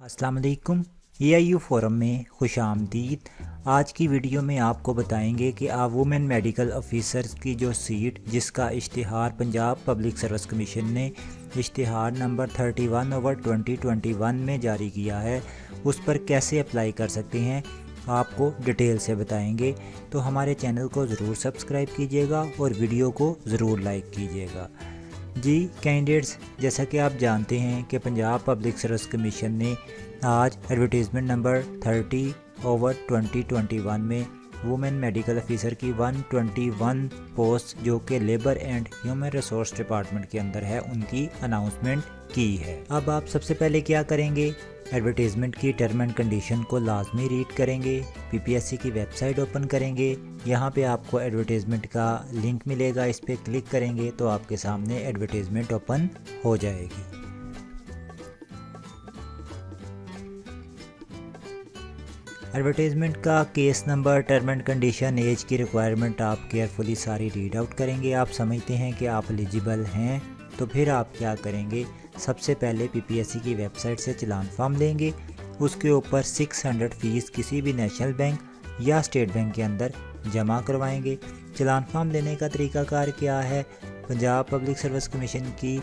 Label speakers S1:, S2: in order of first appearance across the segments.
S1: अस्सलाम वालेकुम। AIU forum में खुश आमदीद। आज की वीडियो में आपको बताएंगे कि वुमेन मेडिकल ऑफिसर की जो सीट जिसका इश्तिहार पंजाब पब्लिक सर्विस कमीशन ने इश्तिहार नंबर 31/2021 में जारी किया है, उस पर कैसे अप्लाई कर सकते हैं आपको डिटेल से बताएंगे। तो हमारे चैनल को ज़रूर सब्सक्राइब कीजिएगा और वीडियो को ज़रूर लाइक कीजिएगा। जी कैंडिडेट्स, जैसा कि आप जानते हैं कि पंजाब पब्लिक सर्विस कमीशन ने आज एडवर्टीज़मेंट नंबर 30/2021 में वुमेन मेडिकल ऑफिसर की 121 पोस्ट जो कि labour and human resource department के अंदर है, उनकी अनाउंसमेंट की है। अब आप सबसे पहले क्या करेंगे, एडवर्टीज़मेंट की टर्म एंड कंडीशन को लाजमी रीड करेंगे, PPSC की वेबसाइट ओपन करेंगे। यहाँ पे आपको एडवर्टीज़मेंट का लिंक मिलेगा, इस पर क्लिक करेंगे तो आपके सामने एडवर्टीज़मेंट ओपन हो जाएगी। एडवर्टीज़मेंट का case number, term and condition, age की रिक्वायरमेंट आप केयरफुली सारी रीड आउट करेंगे। आप समझते हैं कि आप एलिजिबल हैं तो फिर आप क्या करेंगे, सबसे पहले PPSC की वेबसाइट से चलान फॉर्म लेंगे। उसके ऊपर 600 फ़ीस किसी भी नेशनल बैंक या स्टेट बैंक के अंदर जमा करवाएंगे। चलान फॉर्म लेने का तरीकाकार क्या है, पंजाब पब्लिक सर्विस कमीशन की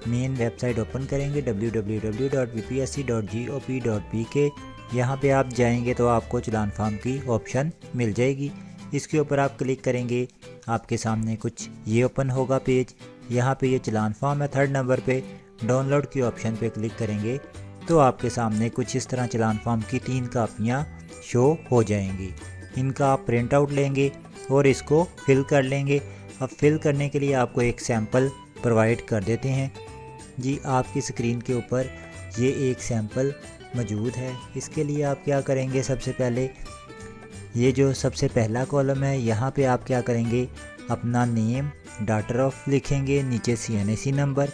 S1: मेन वेबसाइट ओपन करेंगे www.bpsc.gop.pk। यहाँ पे आप जाएंगे तो आपको चलान फॉर्म की ऑप्शन मिल जाएगी। इसके ऊपर आप क्लिक करेंगे, आपके सामने कुछ ये ओपन होगा पेज। यहाँ पे ये चलान फॉर्म है। 3rd नंबर पे डाउनलोड की ऑप्शन पे क्लिक करेंगे तो आपके सामने कुछ इस तरह चलान फॉर्म की 3 कापियाँ शो हो जाएंगी। इनका आप प्रिंट आउट लेंगे और इसको फिल कर लेंगे। अब फिल करने के लिए आपको एक सैंपल प्रोवाइड कर देते हैं। जी आपकी स्क्रीन के ऊपर ये एक सैंपल मौजूद है। इसके लिए आप क्या करेंगे, सबसे पहले ये जो सबसे पहला कॉलम है यहाँ पे आप क्या करेंगे, अपना नेम, डॉटर ऑफ लिखेंगे, नीचे CNAC नंबर,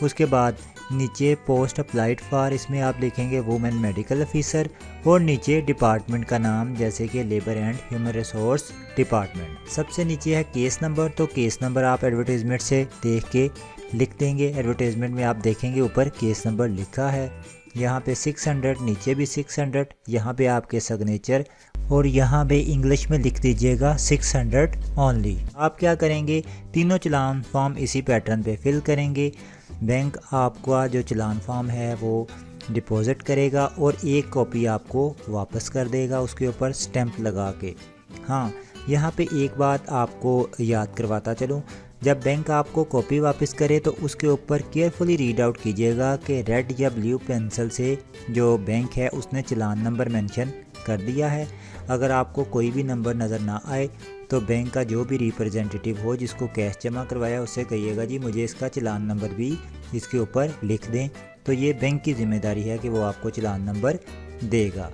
S1: उसके बाद नीचे पोस्ट अप्लाइड फॉर, इसमें आप लिखेंगे वुमेन मेडिकल ऑफिसर और नीचे डिपार्टमेंट का नाम जैसे कि labour and human resource department. सबसे नीचे है केस नंबर, तो केस नंबर आप एडवर्टीज़मेंट से देख के लिख देंगे। एडवर्टीज़मेंट में आप देखेंगे ऊपर केस नंबर लिखा है, यहाँ पे 600, नीचे भी 600, यहाँ पे आपके सिग्नेचर और यहाँ पे इंग्लिश में लिख दीजिएगा 600 ओनली। आप क्या करेंगे, तीनों चलान फॉर्म इसी पैटर्न पे फिल करेंगे। बैंक आपका जो चलान फॉर्म है वो डिपॉजिट करेगा और एक कॉपी आपको वापस कर देगा उसके ऊपर स्टैंप लगा के। हाँ, यहाँ पे एक बात आपको याद करवाता चलूँ, जब बैंक आपको कॉपी वापस करे तो उसके ऊपर केयरफुली रीड आउट कीजिएगा कि रेड या ब्लू पेंसिल से जो बैंक है उसने चलान नंबर मेंशन कर दिया है। अगर आपको कोई भी नंबर नज़र ना आए तो बैंक का जो भी रिप्रेजेंटेटिव हो जिसको कैश जमा करवाया उससे कहिएगा जी मुझे इसका चलान नंबर भी इसके ऊपर लिख दें, तो ये बैंक की जिम्मेदारी है कि वो आपको चलान नंबर देगा।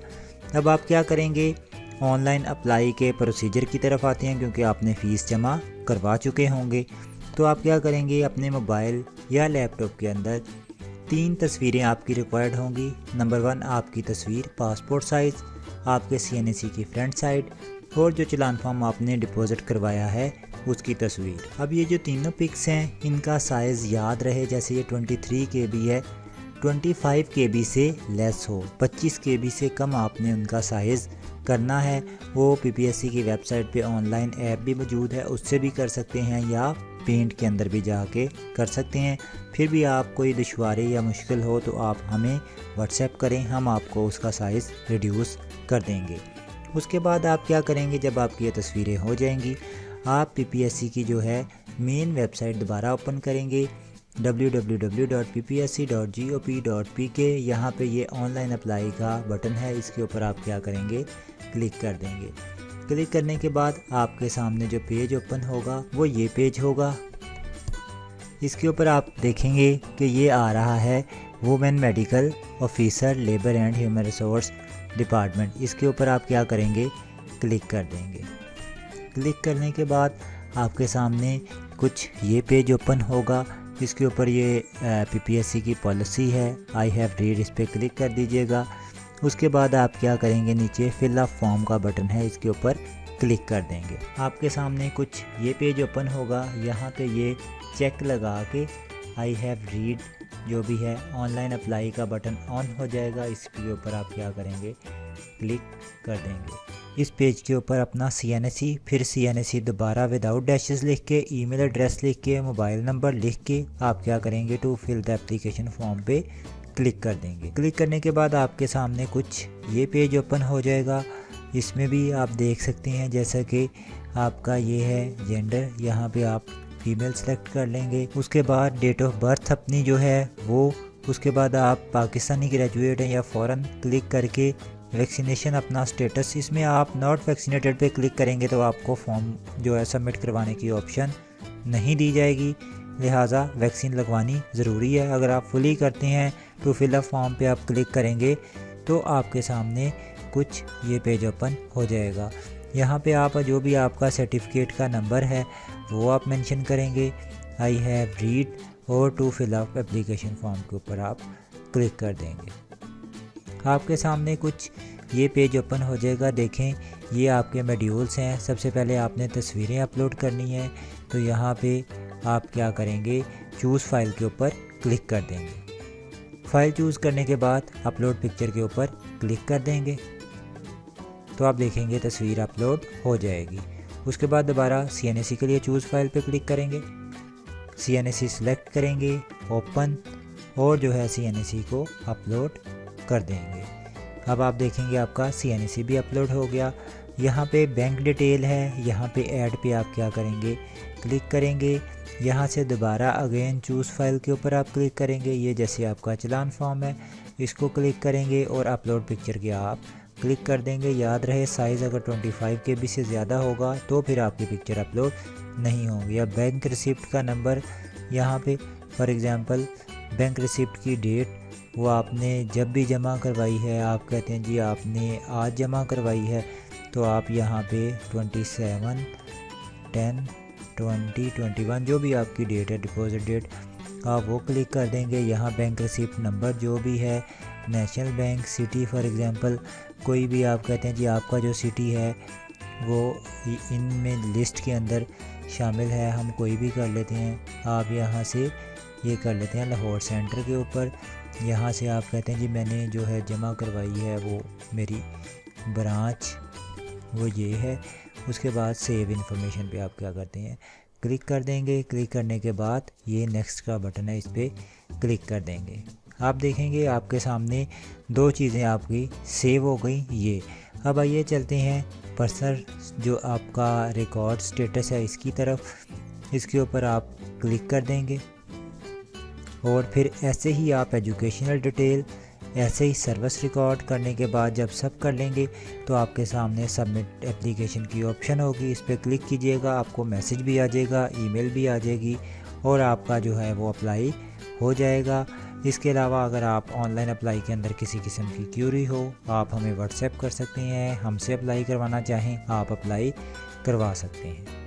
S1: अब आप क्या करेंगे, ऑनलाइन अप्लाई के प्रोसीजर की तरफ आते हैं क्योंकि आपने फ़ीस जमा करवा चुके होंगे। तो आप क्या करेंगे, अपने मोबाइल या लैपटॉप के अंदर 3 तस्वीरें आपकी रिक्वायर्ड होंगी। नंबर 1 आपकी तस्वीर पासपोर्ट साइज़, आपके CNAC की फ्रंट साइड और जो चलान फॉर्म आपने डिपॉजिट करवाया है उसकी तस्वीर। अब ये जो तीनों पिक्स हैं इनका साइज़ याद रहे, जैसे ये 23 KB है, 25 KB से लेस हो, 25 KB से कम आपने उनका साइज़ करना है। वो PPSC की वेबसाइट पे ऑनलाइन ऐप भी मौजूद है, उससे भी कर सकते हैं या पेंट के अंदर भी जाके कर सकते हैं। फिर भी आप कोई दुश्वारी या मुश्किल हो तो आप हमें व्हाट्सएप करें, हम आपको उसका साइज़ रिड्यूस कर देंगे। उसके बाद आप क्या करेंगे, जब आपकी ये तस्वीरें हो जाएंगी आप PPSC की जो है मेन वेबसाइट दोबारा ओपन करेंगे www.bpsc.gop.pk। यहाँ पे ये ऑनलाइन अप्लाई का बटन है, इसके ऊपर आप क्या करेंगे, क्लिक कर देंगे। क्लिक करने के बाद आपके सामने जो पेज ओपन होगा वो ये पेज होगा। इसके ऊपर आप देखेंगे कि ये आ रहा है women medical officer labour and human resource department. इसके ऊपर आप क्या करेंगे, क्लिक कर देंगे। क्लिक करने के बाद आपके सामने कुछ ये पेज ओपन होगा। इसके ऊपर ये PPSC की पॉलिसी है, आई हैव रीड, इस पर क्लिक कर दीजिएगा। उसके बाद आप क्या करेंगे, नीचे फिल अप फॉर्म का बटन है, इसके ऊपर क्लिक कर देंगे। आपके सामने कुछ ये पेज ओपन होगा। यहाँ पे ये चेक लगा के आई हैव रीड जो भी है ऑनलाइन अप्लाई का बटन ऑन हो जाएगा। इसके ऊपर आप क्या करेंगे, क्लिक कर देंगे। इस पेज के ऊपर अपना CNSE, फिर CNSE दोबारा विदाउट डैशेस लिख के, ईमेल एड्रेस लिख के, मोबाइल नंबर लिख के आप क्या करेंगे, to fill the application form पे क्लिक कर देंगे। क्लिक करने के बाद आपके सामने कुछ ये पेज ओपन हो जाएगा। इसमें भी आप देख सकते हैं जैसा कि आपका ये है जेंडर, यहाँ पे आप फीमेल सेलेक्ट कर लेंगे। उसके बाद डेट ऑफ बर्थ अपनी जो है वो, उसके बाद आप पाकिस्तानी ग्रेजुएट हैं या फ़ॉरेन, क्लिक करके वैक्सीनेशन अपना स्टेटस, इसमें आप नॉट वैक्सीनेटेड पे क्लिक करेंगे तो आपको फॉर्म जो है सबमिट करवाने की ऑप्शन नहीं दी जाएगी, लिहाजा वैक्सीन लगवानी ज़रूरी है। अगर आप फुली करते हैं टू फिल अप फॉर्म पे आप क्लिक करेंगे तो आपके सामने कुछ ये पेज ओपन हो जाएगा। यहाँ पे आप जो भी आपका सर्टिफिकेट का नंबर है वो आप मेंशन करेंगे, आई हैव रीड, और to fill up application form के ऊपर आप क्लिक कर देंगे। आपके सामने कुछ ये पेज ओपन हो जाएगा। देखें ये आपके मॉड्यूल्स हैं। सबसे पहले आपने तस्वीरें अपलोड करनी है, तो यहाँ पे आप क्या करेंगे, चूज़ फाइल के ऊपर क्लिक कर देंगे। फाइल चूज़ करने के बाद अपलोड पिक्चर के ऊपर क्लिक कर देंगे तो आप देखेंगे तस्वीर अपलोड हो जाएगी। उसके बाद दोबारा CNSE के लिए चूज़ फाइल पे क्लिक करेंगे, CNSE सेलेक्ट करेंगे, ओपन, और जो है CNSE को अपलोड कर देंगे। अब आप देखेंगे आपका CNSE भी अपलोड हो गया। यहाँ पे बैंक डिटेल है, यहाँ पे ऐड पे आप क्या करेंगे, क्लिक करेंगे। यहाँ से दोबारा अगेन चूज़ फाइल के ऊपर आप क्लिक करेंगे। ये जैसे आपका चलान फॉर्म है, इसको क्लिक करेंगे और अपलोड पिक्चर के आप क्लिक कर देंगे। याद रहे साइज़ अगर 25 KB से ज़्यादा होगा तो फिर आपकी पिक्चर अपलोड नहीं होगी। या बैंक रिसिप्ट का नंबर, यहाँ पे फॉर एग्ज़ाम्पल बैंक रिसिप्ट की डेट वो आपने जब भी जमा करवाई है, आप कहते हैं जी आपने आज जमा करवाई है, तो आप यहाँ पे 27/10/2021 जो भी आपकी डेट है, डिपॉजिट डेट, आप वो क्लिक कर देंगे। यहाँ बैंक रिसिप्ट नंबर जो भी है, national bank, city for example कोई भी आप कहते हैं जी आपका जो सिटी है वो इनमें लिस्ट के अंदर शामिल है, हम कोई भी कर लेते हैं। आप यहाँ से ये कर लेते हैं लाहौर सेंटर के ऊपर। यहाँ से आप कहते हैं जी मैंने जो है जमा करवाई है वो मेरी ब्रांच वो ये है। उसके बाद सेव इन्फॉर्मेशन पे आप क्या करते हैं, क्लिक कर देंगे। क्लिक करने के बाद ये नेक्स्ट का बटन है, इस पर क्लिक कर देंगे। आप देखेंगे आपके सामने दो चीज़ें आपकी सेव हो गई ये। अब आइए चलते हैं पर्सनल जो आपका रिकॉर्ड स्टेटस है इसकी तरफ। इसके ऊपर आप क्लिक कर देंगे और फिर ऐसे ही आप एजुकेशनल डिटेल, ऐसे ही सर्विस रिकॉर्ड करने के बाद जब सब कर लेंगे तो आपके सामने सबमिट एप्लीकेशन की ऑप्शन होगी। इस पर क्लिक कीजिएगा, आपको मैसेज भी आ जाएगा, ईमेल भी आ जाएगी और आपका जो है वो अप्लाई हो जाएगा। इसके अलावा अगर आप ऑनलाइन अप्लाई के अंदर किसी किस्म की क्यूरी हो, आप हमें व्हाट्सएप कर सकते हैं। हमसे अप्लाई करवाना चाहें आप अप्लाई करवा सकते हैं।